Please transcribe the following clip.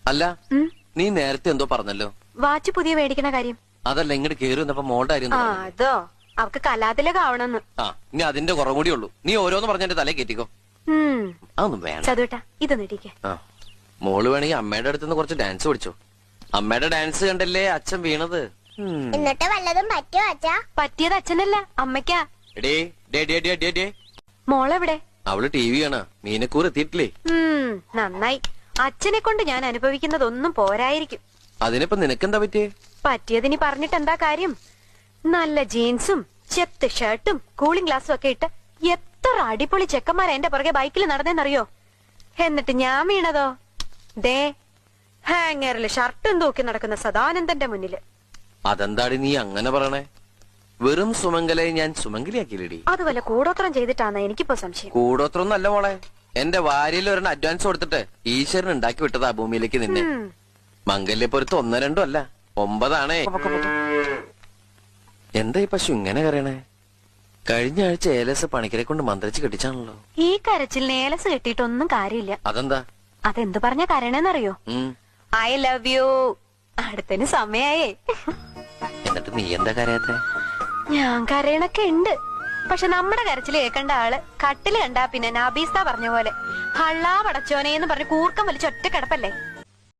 അല്ല നീ നേരത്തെ എന്തോ പറഞ്ഞല്ലോ, വാച്ച് പുതിയ മേടിക്കണ കാര്യം. അതല്ല ഇങ്ങോട്ട് കേറി വന്നപ്പോ മോളുടെ കാര്യം. അതോ അവക്ക് കലാതിലകാവണമെന്ന്. ആ ഇനി അതിന്റെ കുറവും കൂടി ഉള്ളൂ. നീ ഓരോന്ന് പറഞ്ഞെന്റെ തലേ കയറ്റിക്കോ. അതൊന്നും വേണം. ചതുവേട്ടാ ഇത് നീട്ടിക്കേ. മോള് വേണമെങ്കിൽ അമ്മയുടെ അടുത്തുനിന്ന് കുറച്ച് ഡാൻസ് പഠിച്ചോ. അമ്മയുടെ ഡാൻസ് കണ്ടല്ലേ അച്ഛൻ വീണത്. എന്നിട്ട് വല്ലതും പറ്റുമോ അച്ഛാ? പറ്റിയത് അച്ഛനല്ല അമ്മയ്ക്കാ. മോളെവിടെ? അവള് ടി വി ആണ്. മീനക്കൂർ എത്തിയിട്ടില്ലേ? നന്നായി. അച്ഛനെ കൊണ്ട് ഞാൻ അനുഭവിക്കുന്നതൊന്നും പോരായിരിക്കും. അതിനിപ്പോ നിനക്കെന്താ പറ്റിയേ? പറ്റിയതിനി പറഞ്ഞിട്ട് എന്താ കാര്യം? നല്ല ജീൻസും ചെത്ത് ഷർട്ടും കൂളിംഗ് ഗ്ലാസും ഒക്കെ ഇട്ട് എത്ര അടിപൊളി ചെക്കന്മാരാ എന്റെ പുറകെ ബൈക്കിൽ നടന്നേന്നറിയോ? എന്നിട്ട് ഞാൻ വീണതോ ദേ ഹാങ്ങറില് ഷർട്ടും തൂക്കി നടക്കുന്ന സദാനന്ദന്റെ മുന്നില്. അതെന്താടി നീ അങ്ങനെ പറയണേ? വെറും സുമംഗലെ ഞാൻ സുമംഗലിയാക്കിയില്ലേടി. അത് വല്ല കൂടോത്രം ചെയ്തിട്ടാണ് എനിക്കിപ്പോ സംശയം. കൂടോത്രം നല്ല മോളെ. എന്റെ വാരിയിൽ ഒരെണ്ണം അഡ്വാൻസ് കൊടുത്തിട്ട് ഈശ്വരൻ ഉണ്ടാക്കി വിട്ടതാ ഭൂമിയിലേക്ക് നിന്നെ. മംഗല്യപ്പൊരുത്ത് 1 2 അല്ല 9 എന്താ ഈ പശു ഇങ്ങനെ കരയണേ? കഴിഞ്ഞ ആഴ്ച ഏലസ് പണിക്കരെ കൊണ്ട് മന്ത്രിച്ച് കെട്ടിച്ചാണല്ലോ. ഈ കരച്ചിലിന് ഏലസ് കെട്ടിയിട്ടൊന്നും കാര്യമില്ല. അതെന്താ? അതെന്ത് പറഞ്ഞ കരയണേന്നറിയോ? I love you. അടുത്തതിന് സമയായേ. എന്നിട്ട് നീ എന്താ കരയാത്തെ? ഞാൻ കരയണൊക്കെ ഉണ്ട്. പക്ഷെ നമ്മുടെ കരച്ചില് കേൾക്കേണ്ട ആള് കട്ടില് കണ്ടാ പിന്നെ നബീസ്ത പറഞ്ഞ പോലെ ഹള്ളാ പടച്ചോനേന്ന് പറഞ്ഞ് കൂർക്കം വലിച്ച് ഒറ്റ കിടപ്പല്ലേ.